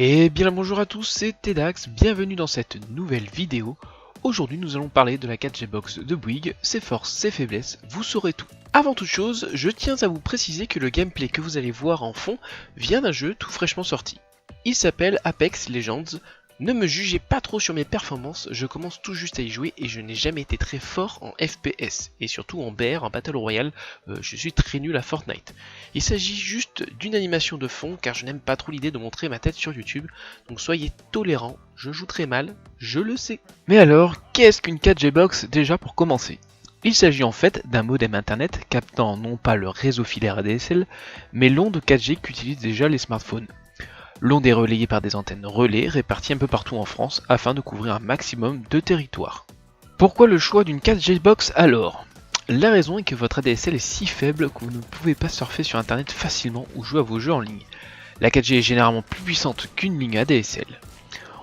Et bien bonjour à tous, c'est Tedax, bienvenue dans cette nouvelle vidéo. Aujourd'hui nous allons parler de la 4G Box de Bouygues, ses forces, ses faiblesses, vous saurez tout. Avant toute chose, je tiens à vous préciser que le gameplay que vous allez voir en fond vient d'un jeu tout fraîchement sorti. Il s'appelle Apex Legends. Ne me jugez pas trop sur mes performances, je commence tout juste à y jouer et je n'ai jamais été très fort en FPS, et surtout en BR, en Battle Royale, je suis très nul à Fortnite. Il s'agit juste d'une animation de fond car je n'aime pas trop l'idée de montrer ma tête sur YouTube, donc soyez tolérants, je joue très mal, je le sais. Mais alors, qu'est-ce qu'une 4G Box déjà pour commencer ? Il s'agit en fait d'un modem internet captant non pas le réseau filaire ADSL, mais l'onde 4G qu'utilisent déjà les smartphones. L'onde est relayée par des antennes relais réparties un peu partout en France afin de couvrir un maximum de territoire. Pourquoi le choix d'une 4G Box alors ? La raison est que votre ADSL est si faible que vous ne pouvez pas surfer sur internet facilement ou jouer à vos jeux en ligne. La 4G est généralement plus puissante qu'une ligne ADSL.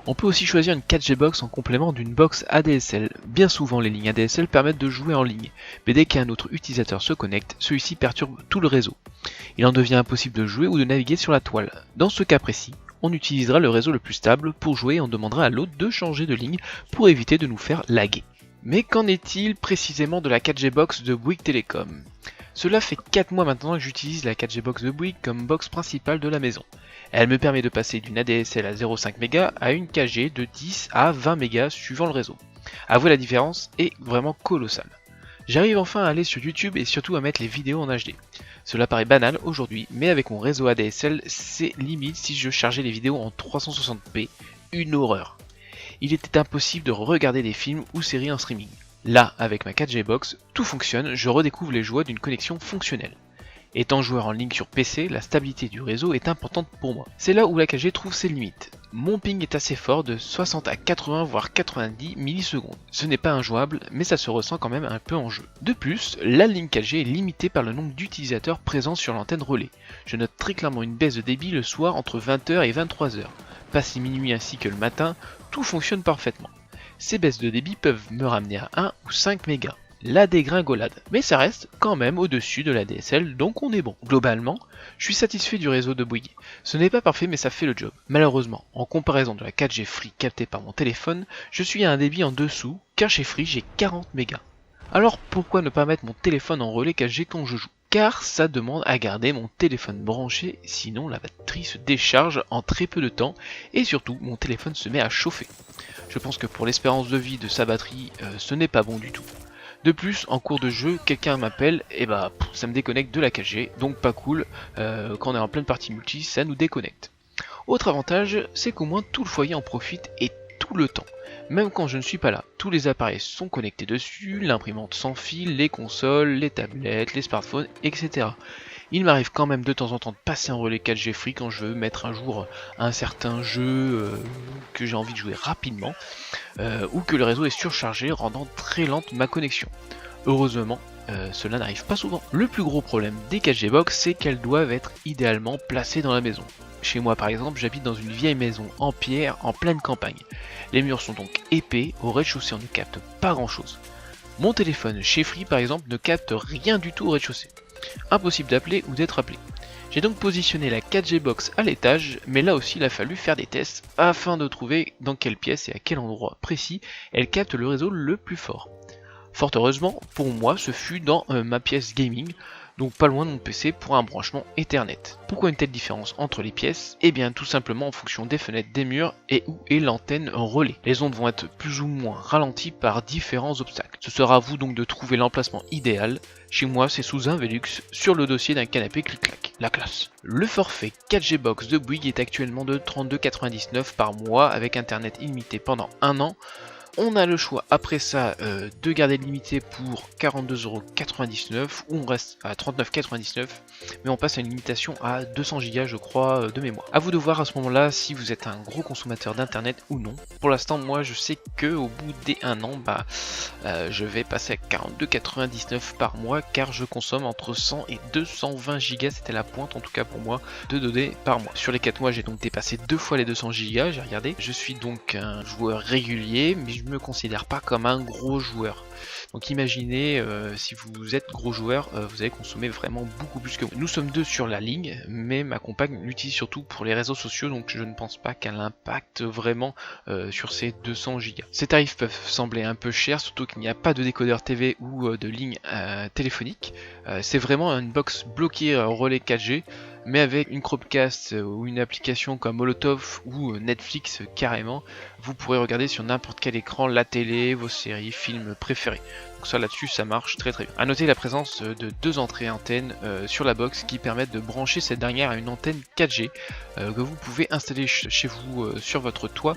On peut aussi choisir une 4G Box en complément d'une box ADSL. Bien souvent les lignes ADSL permettent de jouer en ligne, mais dès qu'un autre utilisateur se connecte, celui-ci perturbe tout le réseau. Il en devient impossible de jouer ou de naviguer sur la toile. Dans ce cas précis, on utilisera le réseau le plus stable pour jouer et on demandera à l'autre de changer de ligne pour éviter de nous faire laguer. Mais qu'en est-il précisément de la 4G Box de Bouygues Telecom ? Cela fait 4 mois maintenant que j'utilise la 4G Box de Bouygues comme box principale de la maison. Elle me permet de passer d'une ADSL à 0,5 MB à une 4G de 10 à 20 MB suivant le réseau. Avouez, la différence est vraiment colossale. J'arrive enfin à aller sur YouTube et surtout à mettre les vidéos en HD. Cela paraît banal aujourd'hui, mais avec mon réseau ADSL, c'est limite si je chargeais les vidéos en 360p, une horreur. Il était impossible de regarder des films ou séries en streaming. Là, avec ma 4G Box, tout fonctionne, je redécouvre les joies d'une connexion fonctionnelle. Étant joueur en ligne sur PC, la stabilité du réseau est importante pour moi. C'est là où la 4G trouve ses limites. Mon ping est assez fort, de 60 à 80 voire 90 millisecondes. Ce n'est pas injouable, mais ça se ressent quand même un peu en jeu. De plus, la ligne 4G est limitée par le nombre d'utilisateurs présents sur l'antenne relais. Je note très clairement une baisse de débit le soir entre 20h et 23h. Passé minuit ainsi que le matin, tout fonctionne parfaitement. Ces baisses de débit peuvent me ramener à 1 ou 5 mégas. La dégringolade, mais ça reste quand même au-dessus de la DSL, donc on est bon. Globalement, je suis satisfait du réseau de Bouygues. Ce n'est pas parfait, mais ça fait le job. Malheureusement, en comparaison de la 4G Free captée par mon téléphone, je suis à un débit en dessous, car chez Free j'ai 40 mégas. Alors pourquoi ne pas mettre mon téléphone en relais 4G quand je joue ? Car ça demande à garder mon téléphone branché, sinon la batterie se décharge en très peu de temps, et surtout mon téléphone se met à chauffer. Je pense que pour l'espérance de vie de sa batterie, ce n'est pas bon du tout. De plus, en cours de jeu, quelqu'un m'appelle, et bah ça me déconnecte de la 4G, donc pas cool, quand on est en pleine partie multi, ça nous déconnecte. Autre avantage, c'est qu'au moins tout le foyer en profite et tout le temps. Même quand je ne suis pas là, tous les appareils sont connectés dessus, l'imprimante sans fil, les consoles, les tablettes, les smartphones, etc. Il m'arrive quand même de temps en temps de passer un relais 4G Free quand je veux mettre un jour un certain jeu que j'ai envie de jouer rapidement, ou que le réseau est surchargé, rendant très lente ma connexion. Heureusement, cela n'arrive pas souvent. Le plus gros problème des 4G Box, c'est qu'elles doivent être idéalement placées dans la maison. Chez moi par exemple, j'habite dans une vieille maison en pierre en pleine campagne. Les murs sont donc épais, au rez-de-chaussée on ne capte pas grand chose. Mon téléphone chez Free par exemple ne capte rien du tout au rez-de-chaussée. Impossible d'appeler ou d'être appelé. J'ai donc positionné la 4G Box à l'étage, mais là aussi il a fallu faire des tests afin de trouver dans quelle pièce et à quel endroit précis elle capte le réseau le plus fort. Fort heureusement, pour moi, ce fut dans ma pièce gaming, donc pas loin de mon PC pour un branchement Ethernet. Pourquoi une telle différence entre les pièces ? Eh bien tout simplement en fonction des fenêtres des murs et où est l'antenne relais. Les ondes vont être plus ou moins ralenties par différents obstacles. Ce sera à vous donc de trouver l'emplacement idéal. Chez moi c'est sous un Velux, sur le dossier d'un canapé clic-clac. La classe. Le forfait 4G Box de Bouygues est actuellement de 32,99 par mois avec internet illimité pendant 1 an. On a le choix après ça de garder le limité pour 42,99€ ou on reste à 39,99€, mais on passe à une limitation à 200 Go je crois de mémoire. A vous de voir à ce moment là si vous êtes un gros consommateur d'internet ou non. Pour l'instant moi je sais que au bout des 1 an je vais passer à 42,99€ par mois car je consomme entre 100 et 220 Go, c'était la pointe en tout cas pour moi de données par mois. Sur les 4 mois j'ai donc dépassé 2 fois les 200 Go, j'ai regardé. Je suis donc un joueur régulier mais je me considère pas comme un gros joueur. Donc imaginez, si vous êtes gros joueur, vous allez consommer vraiment beaucoup plus que moi. Nous sommes deux sur la ligne, mais ma compagne l'utilise surtout pour les réseaux sociaux, donc je ne pense pas qu'elle impacte vraiment sur ces 200 Go. Ces tarifs peuvent sembler un peu chers, surtout qu'il n'y a pas de décodeur TV ou de ligne téléphonique. C'est vraiment une box bloquée relais 4G, mais avec une Chromecast ou une application comme Molotov ou Netflix carrément, vous pourrez regarder sur n'importe quel écran la télé, vos séries, films préférés. Donc ça là-dessus ça marche très bien. A noter la présence de 2 entrées antennes sur la box qui permettent de brancher cette dernière à une antenne 4G que vous pouvez installer chez vous sur votre toit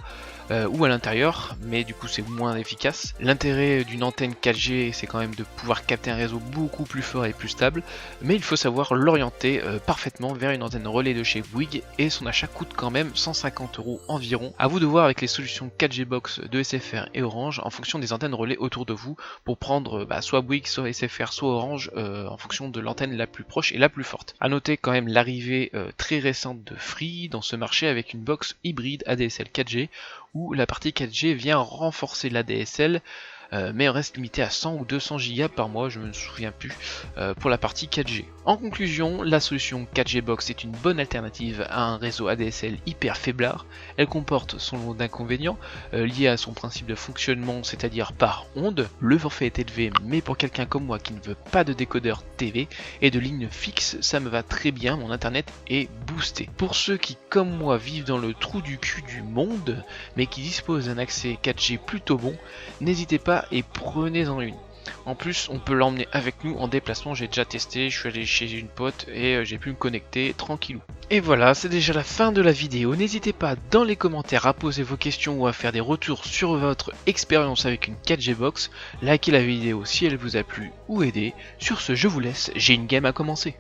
ou à l'intérieur, mais du coup c'est moins efficace. L'intérêt d'une antenne 4G c'est quand même de pouvoir capter un réseau beaucoup plus fort et plus stable, mais il faut savoir l'orienter parfaitement vers une antenne relais de chez Bouygues et son achat coûte quand même 150 € environ. A vous de voir avec les solutions 4G Box de SFR et Orange en fonction des antennes relais autour de vous pour prendre soit Bouygues, soit SFR, soit Orange en fonction de l'antenne la plus proche et la plus forte. A noter quand même l'arrivée très récente de Free dans ce marché avec une box hybride ADSL 4G où la partie 4G vient renforcer l'ADSL mais on reste limité à 100 ou 200 Go par mois, je me souviens plus, pour la partie 4G. En conclusion, la solution 4G Box est une bonne alternative à un réseau ADSL hyper faiblard. Elle comporte son lot d'inconvénients liés à son principe de fonctionnement, c'est-à-dire par onde. Le forfait est élevé, mais pour quelqu'un comme moi qui ne veut pas de décodeur TV et de ligne fixe, ça me va très bien, mon internet est boosté. Pour ceux qui, comme moi, vivent dans le trou du cul du monde, mais qui disposent d'un accès 4G plutôt bon, n'hésitez pas et prenez-en une. En plus on peut l'emmener avec nous en déplacement, j'ai déjà testé, je suis allé chez une pote et j'ai pu me connecter tranquillou. Et voilà, c'est déjà la fin de la vidéo, n'hésitez pas dans les commentaires à poser vos questions ou à faire des retours sur votre expérience avec une 4G Box, likez la vidéo si elle vous a plu ou aidé. Sur ce je vous laisse, j'ai une game à commencer.